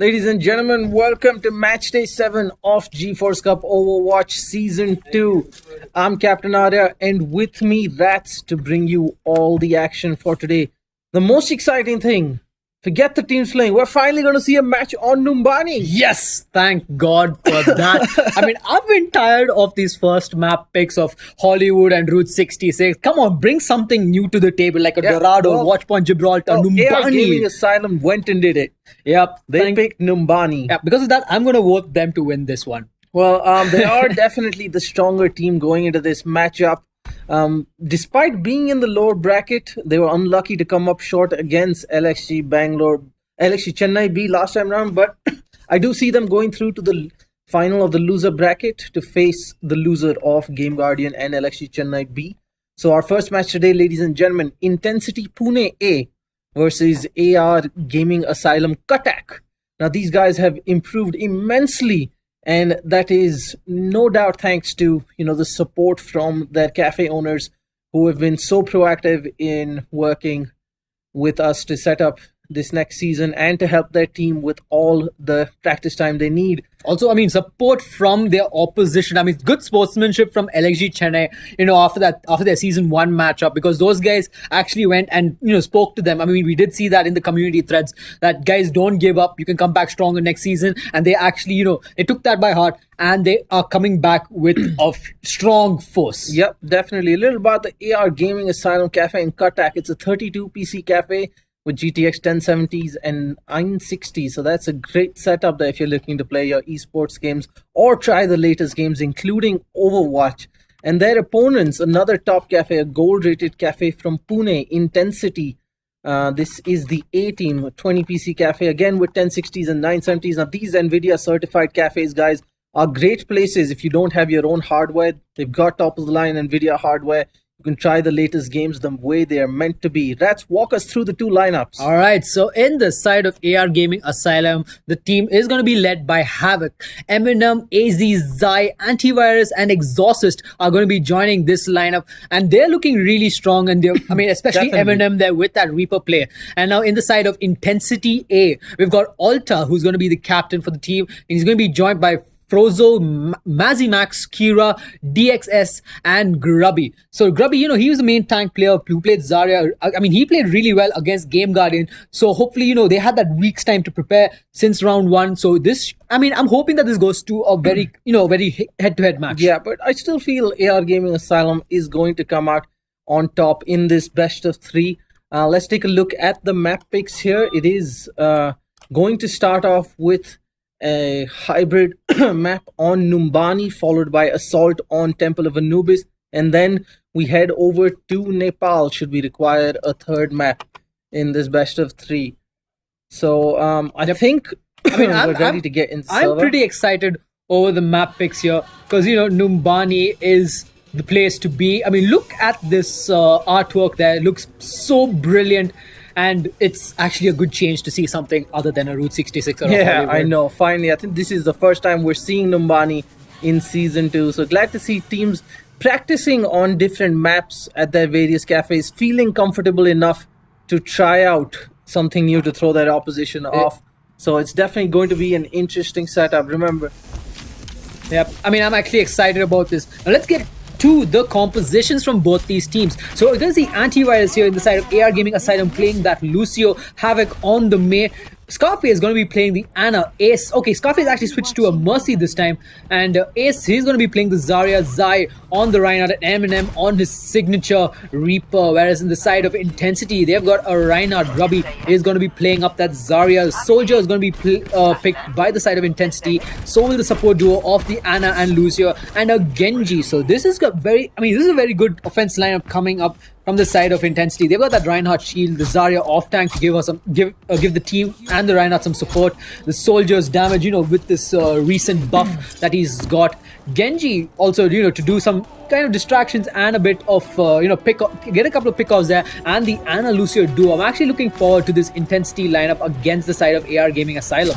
Ladies and gentlemen, welcome to Matchday 7 of GeForce Cup Overwatch Season 2. I'm Captain Arya, and with me, RatZ, to bring you all the action for today. The most exciting thing, forget the teams playing, we're finally going to see a match on Numbani. Yes, thank God for that. I mean, I've been tired of these first map picks of Hollywood and Route 66. Come on, bring something new to the table like a Dorado, Watchpoint Gibraltar, Numbani. AR Gaming Asylum went and did it. Yep. They picked Numbani. Yeah, because of that, I'm going to vote them to win this one. Well, they are definitely the stronger team going into this matchup. Despite being in the lower bracket, they were unlucky to come up short against LXG Chennai B last time round, but I do see them going through to the final of the loser bracket to face the loser of Game Guardian and LXG Chennai B. So our first match today, ladies and gentlemen, Intencity Pune A versus AR Gaming Asylum Cuttack. Now these guys have improved immensely, and that is no doubt thanks to the support from their cafe owners who have been so proactive in working with us to set up this next season and to help their team with all the practice time they need. Also, I mean, support from their opposition. I mean, good sportsmanship from LXG Chennai, after their season 1 matchup, because those guys actually went and, spoke to them. I mean, we did see that in the community threads that guys don't give up. You can come back stronger next season. And they actually, they took that by heart and they are coming back with a strong force. Yep, definitely. A little about the AR Gaming Asylum Cafe in Cuttack. It's a 32 PC cafe with GTX 1070s and 960s. So that's a great setup there if you're looking to play your esports games or try the latest games, including Overwatch. And their opponents, another top cafe, a gold-rated cafe from Pune, Intencity. This is the A team, 20 PC cafe, again with 1060s and 970s. Now, these NVIDIA Certified cafes, guys, are great places if you don't have your own hardware. They've got top-of-the-line NVIDIA hardware. You can try the latest games the way they are meant to be. Let's walk us through the two lineups. All right, so in the side of AR Gaming Asylum, the team is going to be led by Havoc. Eminem, AZ, Zai, Antivirus, and Exorcist are going to be joining this lineup, and they're looking really strong. And especially Eminem there with that Reaper play. And now in the side of Intencity A, we've got Alta, who's going to be the captain for the team, and he's going to be joined by Frozo, Mazimax, Kira, DXS, and Grubby. So Grubby, he was the main tank player who played Zarya. I mean, he played really well against Game Guardian. So hopefully, they had that week's time to prepare since round 1. So I'm hoping that this goes to a very, very head-to-head match. Yeah, but I still feel AR Gaming Asylum is going to come out on top in this best of 3. Let's take a look at the map picks here. It is going to start off with a hybrid map on Numbani, followed by Assault on Temple of Anubis, and then we head over to Nepal should we require a third map in this best of 3. So I think we're ready to get into server. I'm pretty excited over the map picks here because Numbani is the place to be. I mean, look at this artwork there. It looks so brilliant. And it's actually a good change to see something other than a Route 66 or Yeah, I know. Finally, I think this is the first time we're seeing Numbani in Season 2. So glad to see teams practicing on different maps at their various cafes, feeling comfortable enough to try out something new to throw their opposition off. So it's definitely going to be an interesting setup, remember. Yep. I mean, I'm actually excited about this. Now let's get to the compositions from both these teams. So we're going to see Antivirus here in the side of AR Gaming Asylum playing that Lucio, Havoc on the May. Scarface is going to be playing the Ana. Ace, okay, Scarface actually switched to a Mercy this time, and Ace, he's going to be playing the Zarya, Zai on the Reinhardt, and Eminem on his signature Reaper, whereas in the side of Intencity, they've got a Reinhardt. Grubby is going to be playing up that Zarya. Soldier is going to be picked by the side of Intencity. So will the support duo of the Ana and Lucio, and a Genji. So this is this is a very good offense lineup coming up from the side of Intencity. They've got that Reinhardt shield, the Zarya off tank to give the team and the Reinhardt some support. The Soldier's damage, with this recent buff that he's got. Genji also, to do some kind of distractions and a bit of, get a couple of pickoffs there. And the Ana Lucio duo. I'm actually looking forward to this Intencity lineup against the side of AR Gaming Asylum.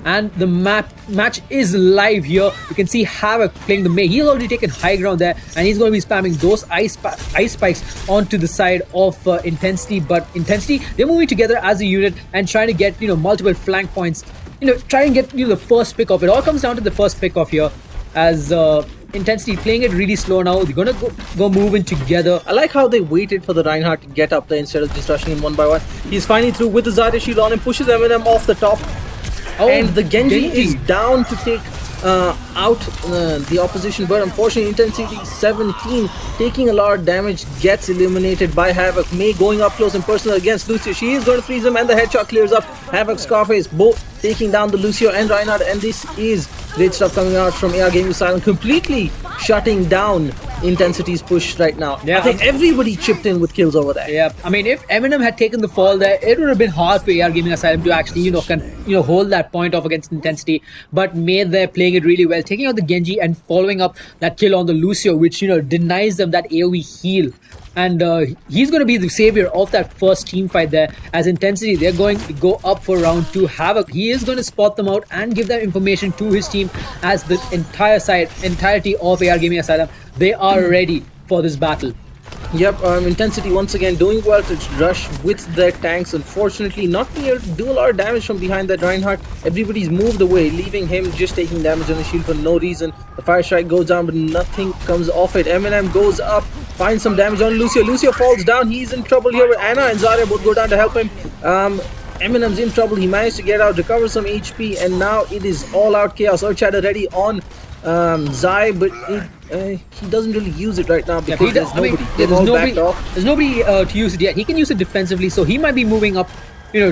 and the match is live here. You can see Havoc playing the Mei. He's already taken high ground there, and he's going to be spamming those ice spikes onto the side of Intensity. But Intensity, they're moving together as a unit and trying to get multiple flank points. Try and get the first pick off. It all comes down to the first pick off here, as Intensity playing it really slow now. They're gonna go move in together. I like how they waited for the Reinhardt to get up there instead of just rushing him one by one. He's finally through with the Zarya shield on him, pushes Eminem off the top. And the Genji is down to take out the opposition, but unfortunately Intensity 17 taking a lot of damage gets eliminated by Havoc. Mei going up close and personal against Lucio. She is going to freeze him and the headshot clears up. Havoc, Scarface both taking down the Lucio and Reinhardt, and this is great stuff coming out from AR Gaming Asylum, completely shutting down Intensity's push right now. Yeah, I think everybody chipped in with kills over there. Yeah, I mean, if Eminem had taken the fall there, it would have been hard for AR Gaming Asylum to actually, hold that point off against Intensity. But Mei there playing it really well, taking out the Genji and following up that kill on the Lucio, which denies them that AoE heal. And he's going to be the savior of that first team fight there. As Intensity, they're going to go up for round 2. Havoc, he is going to spot them out and give that information to his team, as the entirety of AR Gaming Asylum, they are ready for this battle. Yep, Intensity once again doing well to rush with their tanks. Unfortunately, not being able to do a lot of damage from behind that Reinhardt. Everybody's moved away, leaving him just taking damage on the shield for no reason. The fire strike goes down, but nothing comes off it. Eminem goes up, finds some damage on Lucio. Lucio falls down. He's in trouble here with Anna and Zarya both go down to help him. Eminem's in trouble. He managed to get out, recover some HP, and now it is all out chaos. Earthshatter ready on Zai, but he doesn't really use it right now because there's nobody. There's nobody to use it yet. He can use it defensively, so he might be moving up,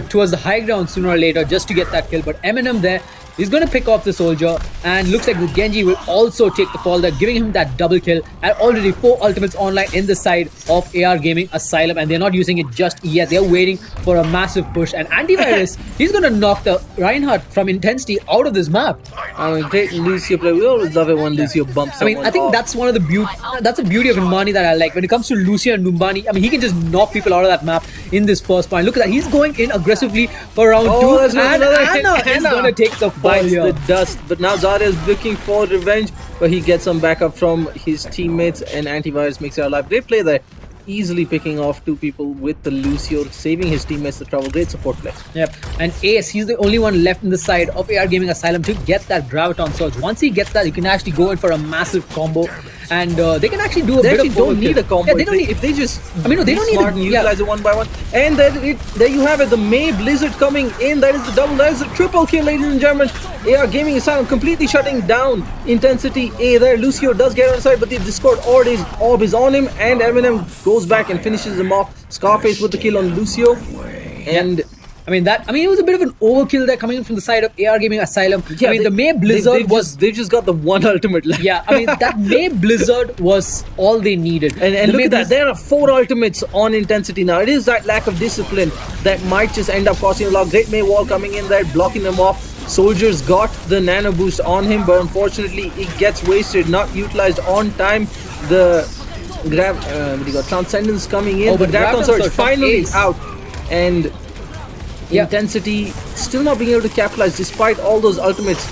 towards the high ground sooner or later just to get that kill. But Eminem there, he's going to pick off the soldier, and looks like the Genji will also take the fall there, giving him that double kill. And already 4 ultimates online in the side of AR Gaming Asylum, and they're not using it just yet. They're waiting for a massive push. And Antivirus, he's going to knock the Reinhardt from Intensity out of this map. I mean, great Lucio play. We always love it when Lucio bumps someone I think off. that's one of the beauty of Numbani that I like. When it comes to Lucio and Numbani, I mean, he can just knock people out of that map in this first point. Look at that. He's going in aggressively for round 2, and Anna is going to take the fall here. The dust, but now Zarya is looking for revenge, but he gets some backup from his teammates, and Antivirus makes it alive. Great play there, easily picking off 2 people with the Lucio, saving his teammates the trouble. Great support play. Yep, and Ace, he's the only one left in the side of AR Gaming Asylum to get that Graviton Surge. Once he gets that, he can actually go in for a massive combo, and they can actually do a bit of don't need a combo. Yeah, if they just they don't need smart and utilize it one by one. And there you have it, the Mei Blizzard coming in. That is the double, that is the triple kill, ladies and gentlemen. AR Gaming Asylum completely shutting down Intensity A there. Lucio does get on side, but the Discord orb is on him, and Eminem goes back and finishes him off. Scarface with the kill on Lucio. And it was a bit of an overkill there coming in from the side of AR Gaming Asylum. Yeah, the Mei Blizzard they just got the one ultimate left. Yeah, that Mei Blizzard was all they needed. And look at that, there are 4 ultimates on Intensity now. It is that lack of discipline that might just end up costing a lot. Great Mei wall coming in there, blocking them off. Soldiers got the nano boost on him, but unfortunately it gets wasted, not utilized on time. The Transcendence coming in, but Graviton Surge finally out, and Intensity still not being able to capitalize despite all those ultimates.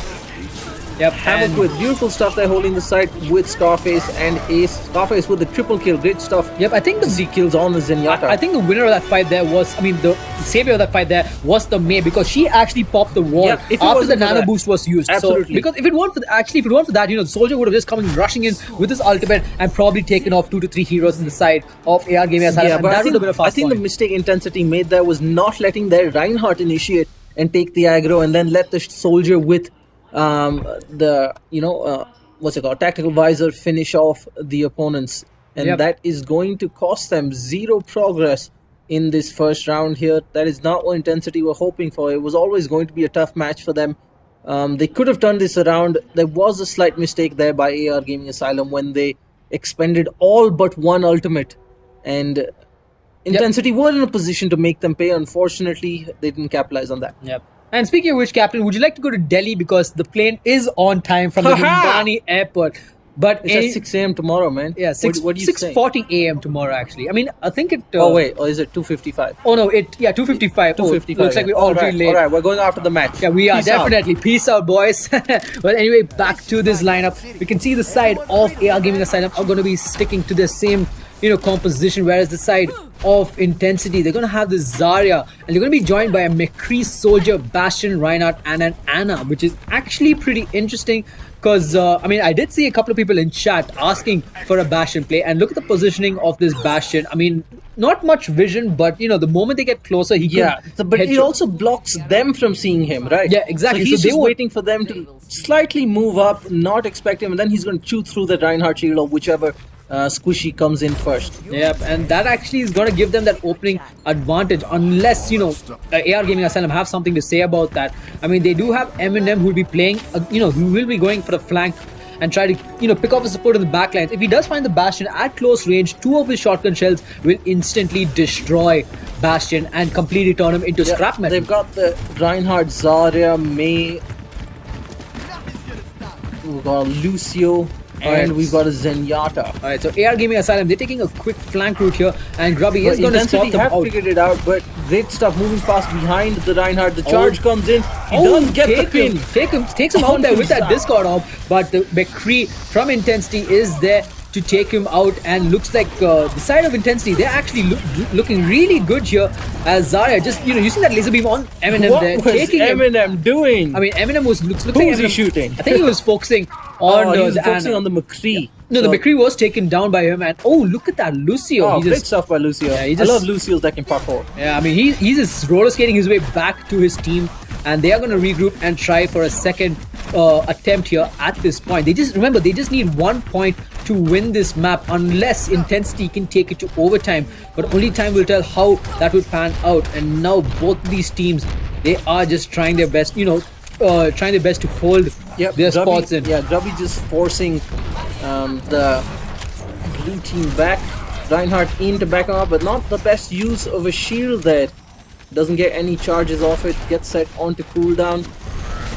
Yep, Havoc with beautiful stuff there holding the site with Scarface and Ace. Scarface with the triple kill, great stuff. Yep, I think the kills on the Zenyatta. I think the winner of that fight there was, the savior of that fight there was the Mei, because she actually popped the wall after the nano boost was used. Absolutely. So, because if it weren't for that, the soldier would have just come rushing in with his ultimate and probably taken off 2 to 3 heroes in the side of AR Gaming Asylum. Yeah, but I think the point. mistake Intensity made there was not letting their Reinhardt initiate and take the aggro, and then let the soldier with tactical visor finish off the opponents, and that is going to cost them 0 progress in this first round here. That is not what Intensity were hoping for. It was always going to be a tough match for them. They could have turned this around. There was a slight mistake there by AR Gaming Asylum when they expended all but 1 ultimate, and Intensity were in a position to make them pay. Unfortunately, they didn't capitalize on that. Yep. And speaking of which, Captain, would you like to go to Delhi, because the plane is on time from the Numbani airport? But It's at 6 a.m. tomorrow, man. yeah, What do you say? 6:40 a.m. tomorrow. Actually, I mean, I think it. Oh wait, or is it 2:55? Oh no, 2:55. 2:55. Looks like we're already late. All right, we're going after the match. Yeah, we are Peace out. definitely. Peace out, boys. Well, anyway, back to this lineup. We can see the side of AR Gaming Asylum are going to be sticking to the same, composition, whereas the side of Intensity, they're going to have this Zarya, and they're going to be joined by a McCree Soldier, Bastion, Reinhardt, and an Anna, which is actually pretty interesting. Because, I did see a couple of people in chat asking for a Bastion play, and look at the positioning of this Bastion. I mean, not much vision, but, the moment they get closer, he Yeah, can but he headshot. also blocks them from seeing him, right? Yeah, exactly. So he's So they just won't- waiting for them to slightly move up, not expect him, and then he's going to chew through the Reinhardt shield or whichever squishy comes in first. Yep, and that actually is going to give them that opening advantage unless, AR Gaming Asylum have something to say about that. I mean, they do have Eminem who will be playing, who will be going for the flank and try to, pick off his support in the backlines. If he does find the Bastion at close range, 2 of his shotgun shells will instantly destroy Bastion and completely turn him into scrap metal. They've got the Reinhardt, Zarya, May, we've got Lucio, and Alright. we've got a Zenyatta. Alright, so AR Gaming Asylum, they're taking a quick flank route here, and Grubby is going to Intensity stop them have out. figured it out, but great stuff moving fast behind the Reinhardt. The charge comes in. He does get the pin. Takes him out there with that Discord orb, but the McCree from Intensity is there to take him out, and looks like the side of Intensity, they're actually looking really good here as Zarya just, you see that laser beam on Eminem What there, was taking him. Eminem doing? I mean, Eminem looks Who like was he Eminem- shooting? I think he was focusing on he was the focusing Anna. on the McCree. No, So- the McCree was taken down by him, and look at that Lucio. Oh, He great just stuff by Lucio. Yeah, he I just- love Lucio's deck in parkour. Yeah, I mean, he's just roller skating his way back to his team, and they are going to regroup and try for a second attempt here at this point. They just need 1 point to win this map, unless Intensity can take it to overtime. But only time will tell how that will pan out. And now both these teams, they are just trying their best, trying their best to hold their spots in. Yeah, Grubby just forcing the blue team back. Reinhardt in to back him up, but not the best use of a shield there. Doesn't get any charges off it, gets set onto cooldown.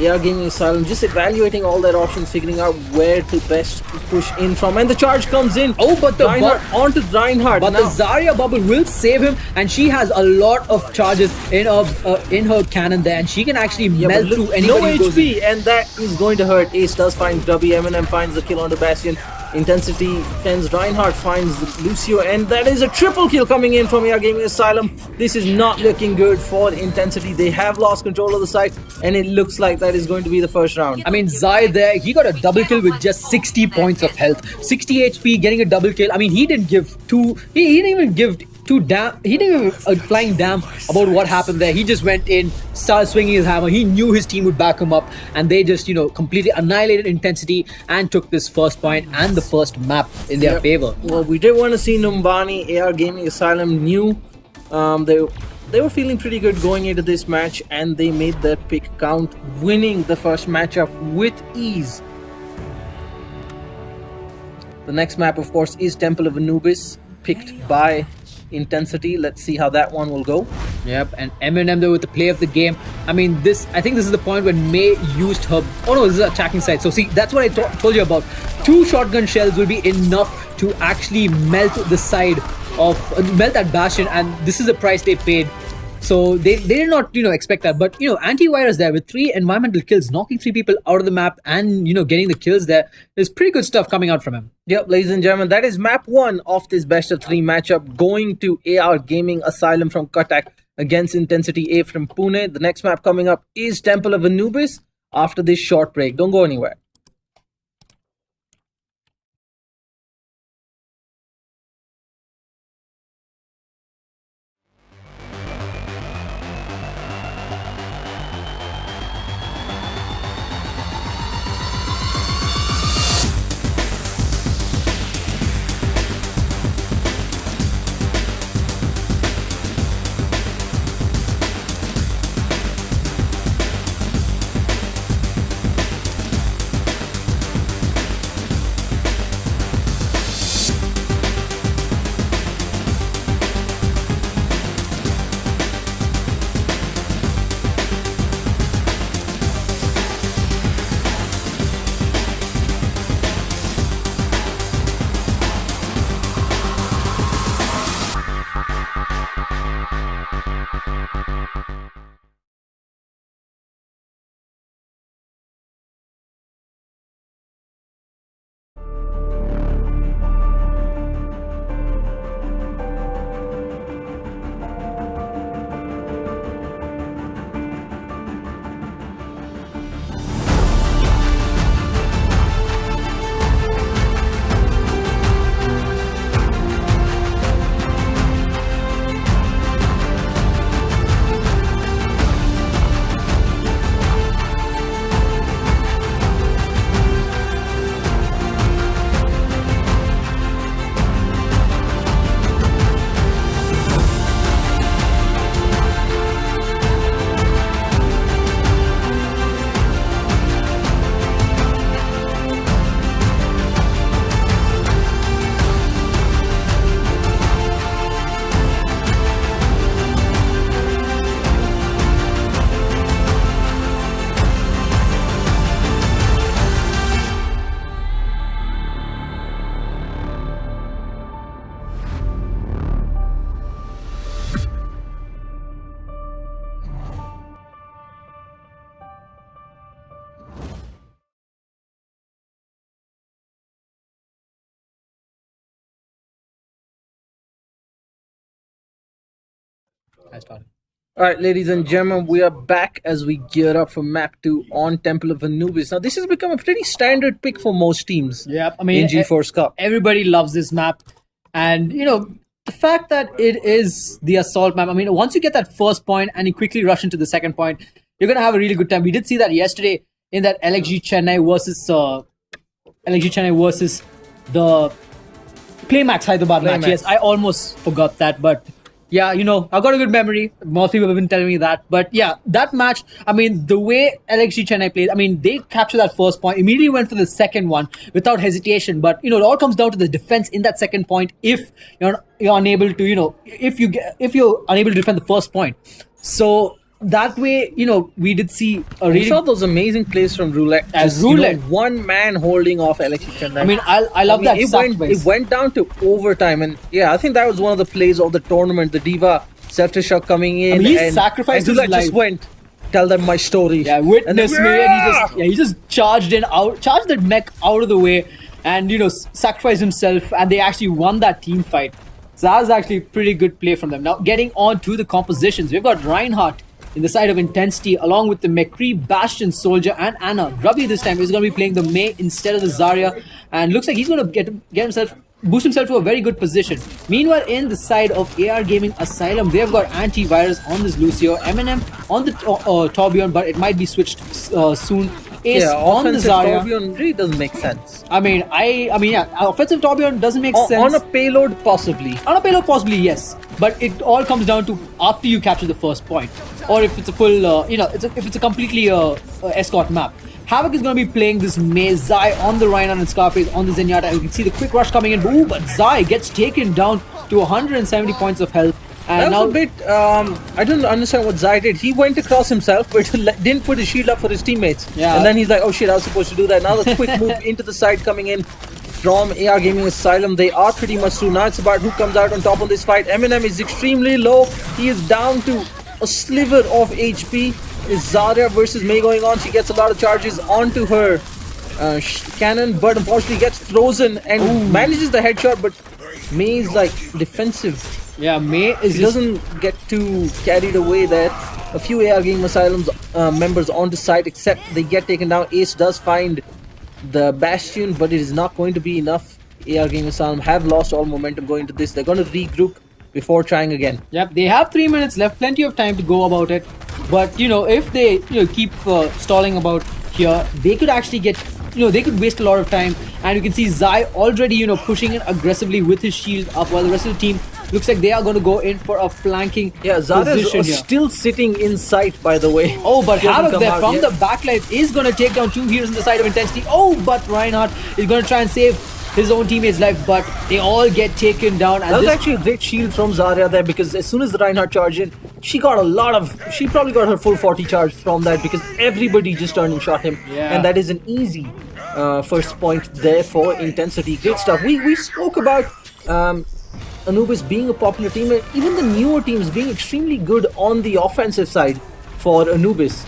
AR Gaming Asylum just evaluating all their options, figuring out where to best push in from, and the charge comes in. Oh, but the Reinhardt onto Reinhardt. But now. the Zarya bubble will save him, and she has a lot of charges in her cannon there, and she can actually melt but through look, anybody no who goes in. HP, and that is going to hurt. Ace does find Grubby, Eminem finds the kill on the Bastion. Intensity 10's Reinhardt finds Lucio, and that is a triple kill coming in from AR Gaming Asylum. This is not looking good for Intensity. They have lost control of the site, and it looks like that is going to be the first round. I mean, Zai there, he got a double kill with just 60 points of health. 60 HP, getting a double kill. I mean, he didn't give two, he didn't even give two damn, he didn't give a flying damn about what happened there. He just went in, started swinging his hammer. He knew his team would back him up, and they just, completely annihilated Intensity and took this first point and the first map in their favor. Well, we did want to see Numbani. AR Gaming Asylum knew they were feeling pretty good going into this match, and they made their pick count, winning the first matchup with ease. The next map, of course, is Temple of Anubis, picked by Intensity. Let's see how that one will go. Yep, and Eminem though with the play of the game. I mean, I think this is the point when May used her. Oh no, this is attacking side. So see, that's what I told you about. 2 shotgun shells will be enough to actually melt the side of melt that Bastion, and this is the price they paid. So they did not expect that, but antivirus there with 3 environmental kills, knocking 3 people out of the map, and getting the kills there is pretty good stuff coming out from him. Yep, ladies and gentlemen, that is map 1 of this best of 3 matchup, going to AR Gaming Asylum from Cuttack against Intensity A from Pune. The next map coming up is Temple of Anubis after this short break. Don't go anywhere. I started. All right, ladies and gentlemen, we are back as we gear up for Map 2 on Temple of Anubis. Now, this has become a pretty standard pick for most teams in GeForce Cup. Everybody loves this map. And, the fact that it is the assault map, once you get that first point and you quickly rush into the second point, you're going to have a really good time. We did see that yesterday in that LXG Chennai versus the Playmax Hyderabad match. Yes, I almost forgot that, but yeah, I've got a good memory. Most people have been telling me that. But yeah, that match, the way LXG Chennai played, they captured that first point, immediately went for the second one without hesitation. But, it all comes down to the defense in that second point if you're unable to, if you're unable to defend the first point. So that way, we did see a really... We saw those amazing plays from Roulette. As Roulette. One man holding off LXG Chennai. I love that it went down to overtime. And yeah, I think that was one of the plays of the tournament. The Diva self-destruct coming in. He sacrificed his life. Just went, tell them my story. Yeah, witness me. And he just charged the mech out of the way and, sacrificed himself. And they actually won that team fight. So that was actually a pretty good play from them. Now, getting on to the compositions. We've got Reinhardt in the side of Intensity, along with the McCree, Bastion, Soldier, and Anna. Grubby this time is going to be playing the May instead of the Zarya, and looks like he's going to boost himself to a very good position. Meanwhile, in the side of AR Gaming Asylum, they've got Antivirus on this Lucio, Eminem on the Torbjorn, but it might be switched soon. Ace on the Zarya. Torbjorn really doesn't make sense. Offensive Torbjorn doesn't make sense. On a payload, possibly. On a payload, possibly, yes. But it all comes down to after you capture the first point, or if it's a full, if it's a completely escort map. Havoc is going to be playing this Mei Zai on the Rhino and Scarface on the Zenyatta. You can see the quick rush coming in, but Zai gets taken down to 170 points of health. And that was a bit, I don't understand what Zai did. He went across himself, but didn't put his shield up for his teammates. Yeah. And then he's like, oh shit, I was supposed to do that. Now the quick move into the side coming in from AR Gaming Asylum. They are pretty much through. Now it's about who comes out on top of this fight. Eminem is extremely low. He is down to a sliver of HP. Is Zarya versus Mei going on? She gets a lot of charges onto her cannon, but unfortunately gets frozen and manages the headshot, but Mei is like defensive. Yeah, Mei is He doesn't get too carried away there. A few AR Gaming Asylum's members on the side, except they get taken down. Ace does find the Bastion, but it is not going to be enough. AR Gaming Asylum have lost all momentum going into this. They're going to regroup before trying again. Yep, they have 3 minutes left, plenty of time to go about it. But, if they, keep stalling about here, they could actually get, they could waste a lot of time. And you can see Zai already, pushing it aggressively with his shield up, while the rest of the team looks like they are going to go in for a flanking position here. Still sitting in sight, by the way. Oh, but Havoc there from the backline is going to take down 2 heroes on the side of Intensity. Oh, but Reinhardt is going to try and save his own teammates' life, but they all get taken down. And that was actually a great shield from Zarya there, because as soon as the Reinhardt charged in, she probably got her full 40 charge from that, because everybody just turned and shot him. Yeah. And that is an easy first point there for Intensity. Great stuff. We spoke about Anubis being a popular team, and even the newer teams being extremely good on the offensive side for Anubis.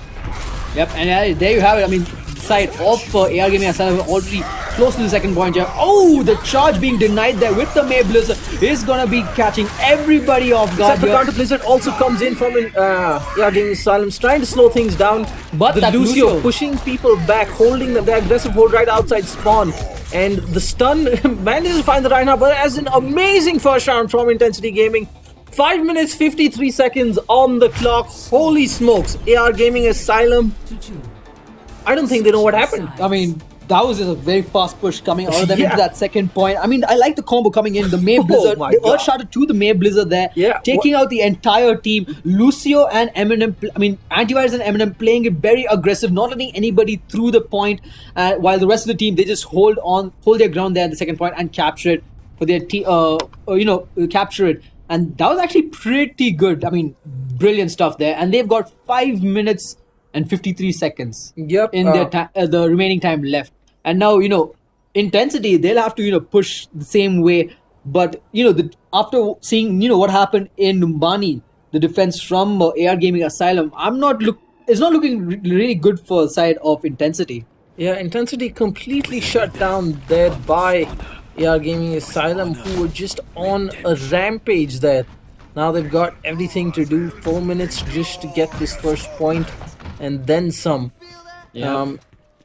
Yep, and there you have it. Side of AR Gaming Asylum already close to the second point here. Oh, the charge being denied there with the May Blizzard is gonna be catching everybody off guard. The counter Blizzard also comes in from AR Gaming Asylum, trying to slow things down. But the Lucio pushing people back, holding them, the aggressive hold right outside spawn. And the stun manages to find the Reinhardt, but as an amazing first round from Intensity Gaming. 5 minutes 53 seconds on the clock. Holy smokes, AR Gaming Asylum. I don't think they know what happened. That was just a very fast push coming out of them into that second point. I like the combo coming in. The May Blizzard, the Earth Shatter to the May Blizzard there, taking out the entire team. Lucio and Eminem, Antivirus and Eminem playing it very aggressive, not letting anybody through the point, while the rest of the team, they just hold their ground there at the second point and capture it for their capture it. And that was actually pretty good. Brilliant stuff there. And they've got 5 minutes and 53 seconds in their the remaining time left. And now, Intensity, they'll have to, push the same way. But, after seeing, what happened in Numbani, the defense from AR Gaming Asylum, it's not looking really good for the side of Intensity. Yeah, Intensity completely shut down there by AR Gaming Asylum, who were just on a rampage there. Now they've got everything to do. 4 minutes just to get this first point, and then some. Yeah.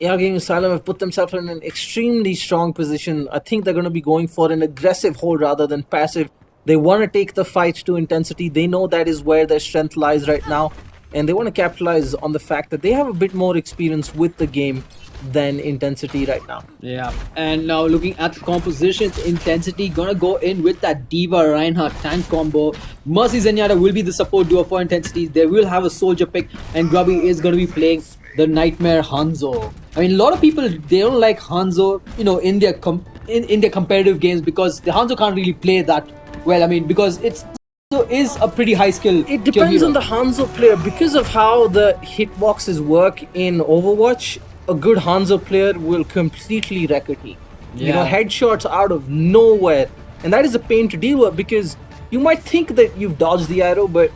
AR Gaming Asylum have put themselves in an extremely strong position. I think they're going to be going for an aggressive hold rather than passive. They want to take the fight to Intensity. They know that is where their strength lies right now. And they want to capitalize on the fact that they have a bit more experience with the game than Intensity right now. Yeah, and now looking at the compositions, Intensity gonna go in with that Diva Reinhardt tank combo. Mercy Zenyatta will be the support duo for Intensity. They will have a soldier pick, and Grubby is gonna be playing the Nightmare Hanzo. I mean, a lot of people, they don't like Hanzo, in their in their competitive games because the Hanzo can't really play that well. I mean, because Hanzo is a pretty high skill. It depends on the Hanzo player. Because of how the hitboxes work in Overwatch, a good Hanzo player will completely wreck a team. Yeah. Headshots out of nowhere. And that is a pain to deal with because you might think that you've dodged the arrow, but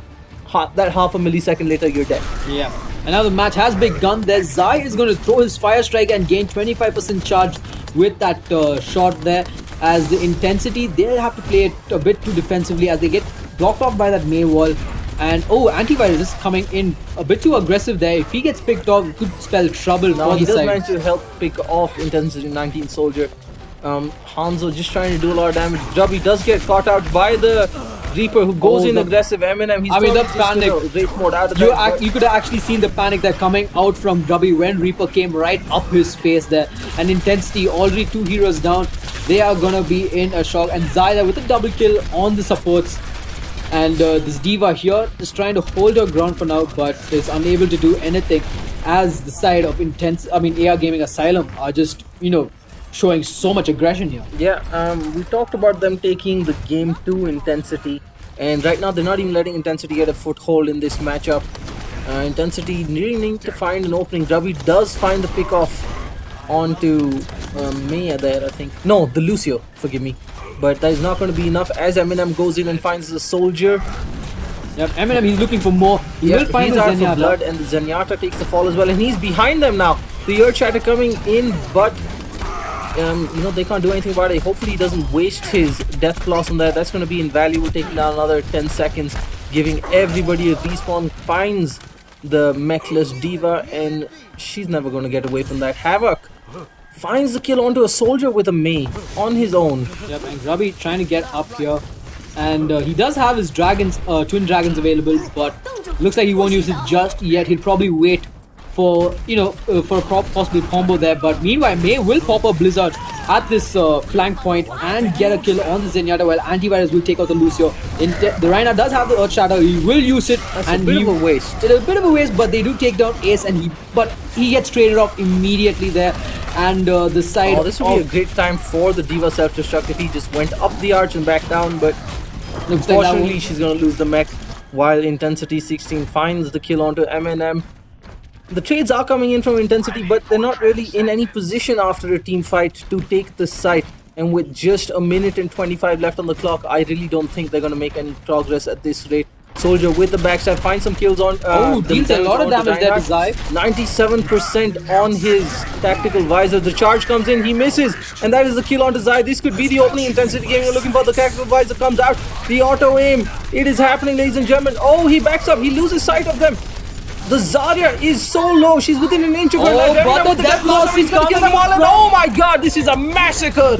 that half a millisecond later, you're dead. Yeah. And now the match has begun. There, Zai is going to throw his Fire Strike and gain 25% charge with that shot there. As the Intensity, they'll have to play it a bit too defensively as they get blocked off by that May wall. And Antivirus is coming in a bit too aggressive there. If he gets picked off, it could spell trouble Now for he the does side. manage to help pick off Intensity 19 Soldier. Hanzo just trying to do a lot of damage. Grubby does get caught out by the Reaper who goes in aggressive. Eminem, he's the just panic. gonna rape mode out of that. You could have actually seen the panic that coming out from Grubby when Reaper came right up his face there. And Intensity, already 2 heroes down. They are gonna be in a shock. And Zyda with a double kill on the supports. And this Diva here is trying to hold her ground for now, but is unable to do anything as the side of AR Gaming Asylum are just, showing so much aggression here. Yeah, we talked about them taking the game to Intensity, and right now they're not even letting Intensity get a foothold in this matchup. Intensity really need to find an opening. Grubby does find the pick off onto Maya there, I think. No, the Lucio, forgive me. But that is not going to be enough as Eminem goes in and finds the soldier. Yep, Eminem, he's looking for more. He will find he's the out for Zenyatta. blood, and the Zenyatta takes the fall as well, and he's behind them now. The Earth Shatter coming in, but they can't do anything about it. Hopefully he doesn't waste his Death Blossom there. That's going to be invaluable, taking down another 10 seconds, giving everybody a respawn. Finds the mechless Diva, and she's never going to get away from that. Havoc finds the kill onto a soldier with a Mei on his own. Yep, and Grubby trying to get up here. And he does have his twin dragons available, but looks like he won't use it just yet. He'll probably wait for a possible combo there. But meanwhile, May will pop a Blizzard at this flank point and get a kill on the Zenyatta, while Antivirus will take out the Lucio. The Rhino does have the Earth Shatter. He will use it. That's a bit of a waste. It's a bit of a waste, but they do take down Ace, but he gets traded off immediately there. And the side. Oh, this would be a great time for the Diva self-destruct if he just went up the arch and back down, but unfortunately she's gonna lose the mech, while Intensity 16 finds the kill onto MNM. The trades are coming in from Intensity, but they're not really in any position after a team fight to take the site. And with just a minute and 25 left on the clock, I really don't think they're gonna make any progress at this rate. Soldier with the backstab finds some kills on. Deals a lot of damage there to Zai. 97% on his tactical visor. The charge comes in, he misses, and that is the kill onto Zai. This could be the opening. Intensity game you're looking for. The tactical visor comes out. The auto aim. It is happening, ladies and gentlemen. Oh, he backs up. He loses sight of them. The Zarya is so low. She's within an inch of her life. But the death loss is coming in. Oh my god, this is a massacre.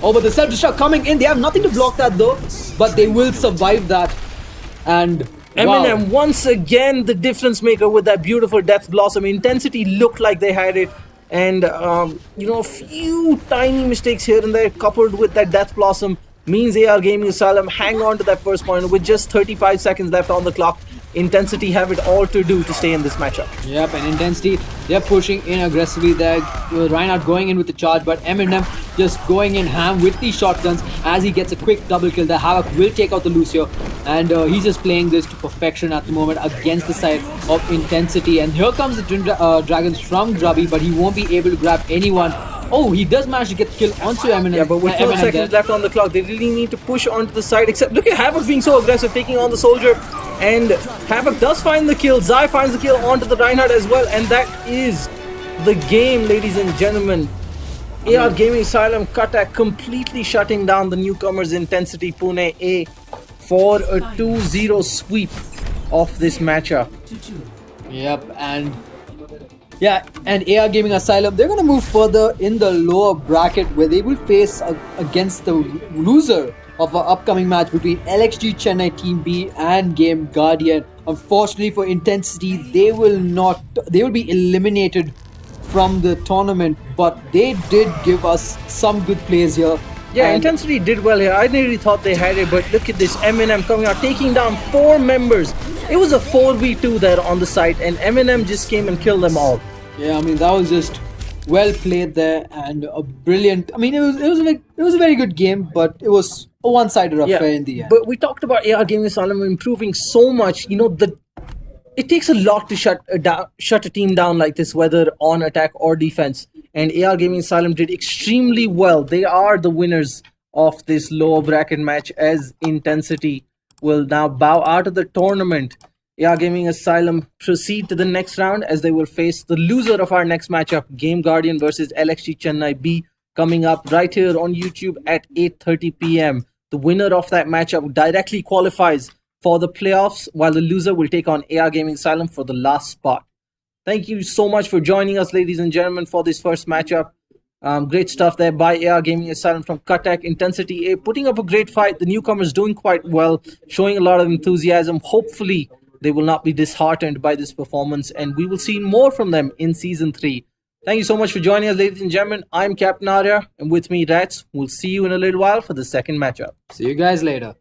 Oh, but the self-destruct coming in. They have nothing to block that though, but they will survive that. And Eminem once again the difference maker with that beautiful Death Blossom. Intensity looked like they had it, and a few tiny mistakes here and there coupled with that Death Blossom means AR Gaming Asylum hang on to that first point with just 35 seconds left on the clock. Intensity have it all to do to stay in this matchup. Yep, and Intensity, they're pushing in aggressively there. Reinhardt going in with the charge, but Eminem just going in ham with these shotguns as he gets a quick double kill. The Havoc will take out the Lucio, and he's just playing this to perfection at the moment against the side of Intensity. And here comes the Twin Dragons from Grubby, but he won't be able to grab anyone. Oh, he does manage to get the kill onto Eminem. Yeah, but with 12 seconds left on the clock, they really need to push onto the side. Except, look at Havoc being so aggressive, taking on the soldier. And Havoc does find the kill. Zai finds the kill onto the Reinhardt as well. And that is the game, ladies and gentlemen. AR Gaming Asylum Cuttack completely shutting down the newcomers Intensity Pune A. for a 2-0 sweep of this matchup. Yep, and AR Gaming Asylum, they're going to move further in the lower bracket where they will face against the loser of our upcoming match between LXG Chennai Team B and Game Guardian. Unfortunately for Intensity, they will be eliminated from the tournament, but they did give us some good plays here. Yeah, Intensity did well here. I nearly thought they had it, but look at this Eminem coming out, taking down 4 members. It was a 4v2 there on the site, and Eminem just came and killed them all. Yeah, I mean, that was just well played there and a brilliant. I mean, it was a very good game, but it was a one-sided affair in the end. But we talked about AR Gaming Asylum improving so much. You know, it takes a lot to shut a team down like this, whether on attack or defense. And AR Gaming Asylum did extremely well. They are the winners of this lower bracket match, as Intensity will now bow out of the tournament. AR Gaming Asylum proceed to the next round as they will face the loser of our next matchup, Game Guardian versus LXG Chennai B, coming up right here on YouTube at 8:30 p.m. The winner of that matchup directly qualifies for the playoffs, while the loser will take on AR Gaming Asylum for the last spot. Thank you so much for joining us, ladies and gentlemen, for this first matchup. Great stuff there by AR Gaming Asylum from Cuttack. Intensity A putting up a great fight. The newcomers doing quite well, showing a lot of enthusiasm. Hopefully, they will not be disheartened by this performance, and we will see more from them in Season 3. Thank you so much for joining us, ladies and gentlemen. I'm Captain Arya, and with me, RatZ. We'll see you in a little while for the second matchup. See you guys later.